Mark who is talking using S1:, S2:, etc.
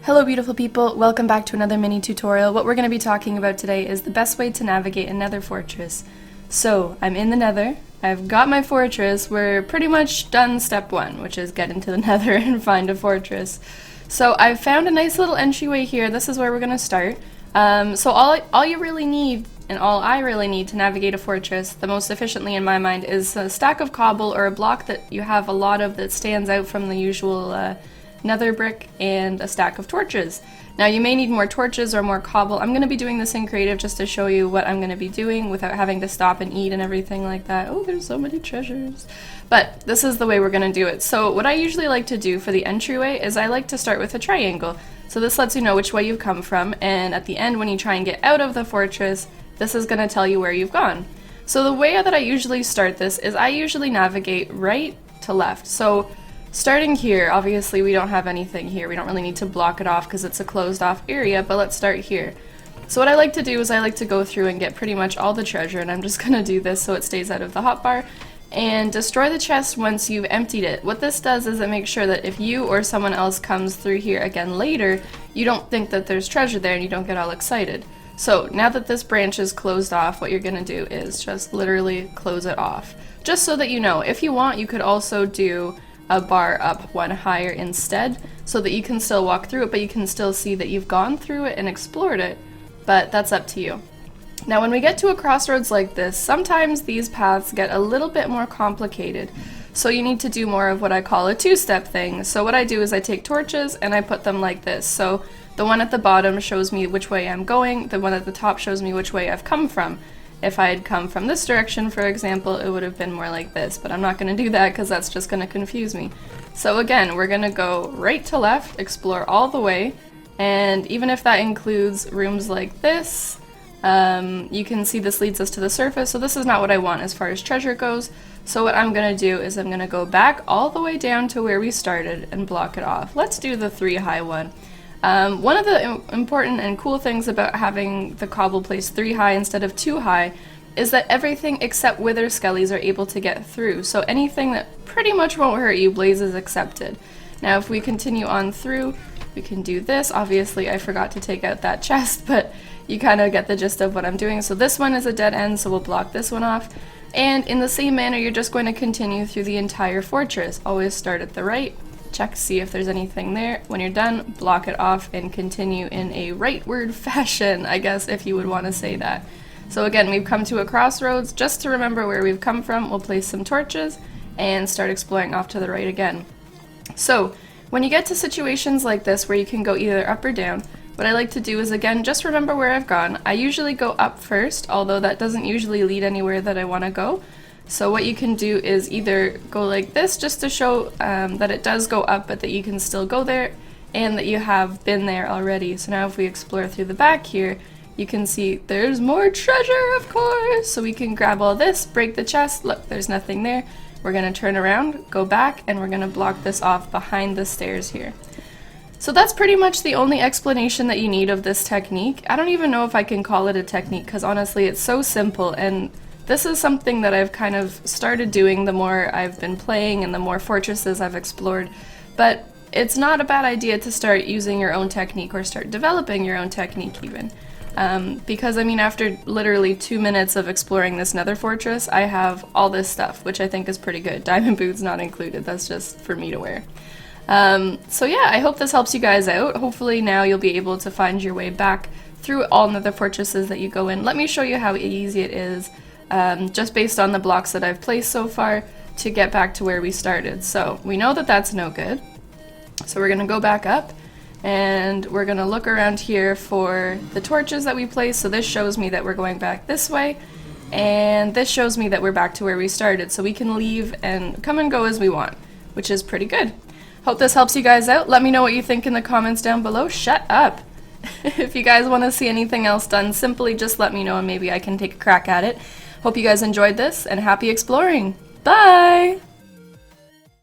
S1: Hello beautiful people, welcome back to another mini tutorial. What we're going to be talking about today is the best way to navigate a nether fortress. So, I'm in the nether, I've got my fortress, we're pretty much done step one, which is get into the nether and find a fortress. So I've found a nice little entryway here, this is where we're going to start. So all you really need, and all I really need to navigate a fortress the most efficiently in my mind, is a stack of cobble or a block that you have a lot of that stands out from the usual nether brick, and a stack of torches. Now you may need more torches or more cobble. I'm going to be doing this in creative just to show you what I'm going to be doing without having to stop and eat and everything like that. Oh, there's so many treasures. But this is the way we're going to do it. So what I usually like to do for the entryway is I like to start with a triangle. So this lets you know which way you've come from, and at the end when you try and get out of the fortress, this is going to tell you where you've gone. So the way that I usually start this is I usually navigate right to left. So starting here, obviously we don't have anything here, we don't really need to block it off because it's a closed off area, but let's start here. So what I like to do is I like to go through and get pretty much all the treasure, and I'm just gonna do this so it stays out of the hotbar, and destroy the chest once you've emptied it. What this does is it makes sure that if you or someone else comes through here again later, you don't think that there's treasure there and you don't get all excited. So now that this branch is closed off, what you're gonna do is just literally close it off. Just so that you know. If you want, you could also do a bar up one higher instead, so that you can still walk through it, but you can still see that you've gone through it and explored it, but that's up to you. Now when we get to a crossroads like this, sometimes these paths get a little bit more complicated, so you need to do more of what I call a two-step thing. So what I do is I take torches and I put them like this. So the one at the bottom shows me which way I'm going, the one at the top shows me which way I've come from. If I had come from this direction, for example, it would have been more like this, but I'm not going to do that because that's just going to confuse me. So again, we're going to go right to left, explore all the way, and even if that includes rooms like this, you can see this leads us to the surface, so this is not what I want as far as treasure goes. So what I'm going to do is I'm going to go back all the way down to where we started and block it off. Let's do the 3 high one. One of the important and cool things about having the cobble placed 3 high instead of 2 high is that everything except wither skellies are able to get through, so anything that pretty much won't hurt you, blaze is accepted. Now if we continue on through, we can do this. Obviously I forgot to take out that chest, but you kind of get the gist of what I'm doing. So this one is a dead end, so we'll block this one off. And in the same manner, you're just going to continue through the entire fortress. Always start at the right. Check, see if there's anything there. When you're done, block it off and continue in a rightward fashion, I guess, if you would want to say that. So again, we've come to a crossroads. Just to remember where we've come from, we'll place some torches and start exploring off to the right again. So when you get to situations like this where you can go either up or down, what I like to do is, again, just remember where I've gone. I usually go up first, although that doesn't usually lead anywhere that I want to go. So what you can do is either go like this just to show that it does go up but that you can still go there and that you have been there already. So now if we explore through the back here, you can see there's more treasure, of course! So we can grab all this, break the chest, look, there's nothing there. We're going to turn around, go back, and we're going to block this off behind the stairs here. So that's pretty much the only explanation that you need of this technique. I don't even know if I can call it a technique because honestly it's so simple, and this is something that I've kind of started doing the more I've been playing and the more fortresses I've explored, but it's not a bad idea to start using your own technique or start developing your own technique even. Because I mean, after literally 2 minutes of exploring this nether fortress, I have all this stuff, which I think is pretty good. Diamond boots not included, that's just for me to wear. So yeah, I hope this helps you guys out. Hopefully now you'll be able to find your way back through all nether fortresses that you go in. Let me show you how easy it is. Just based on the blocks that I've placed so far to get back to where we started. So we know that that's no good. So we're going to go back up and we're going to look around here for the torches that we placed. So this shows me that we're going back this way, and this shows me that we're back to where we started. So we can leave and come and go as we want, which is pretty good. Hope this helps you guys out. Let me know what you think in the comments down below. Shut up! If you guys want to see anything else done, simply just let me know and maybe I can take a crack at it. Hope you guys enjoyed this, and happy exploring! Bye!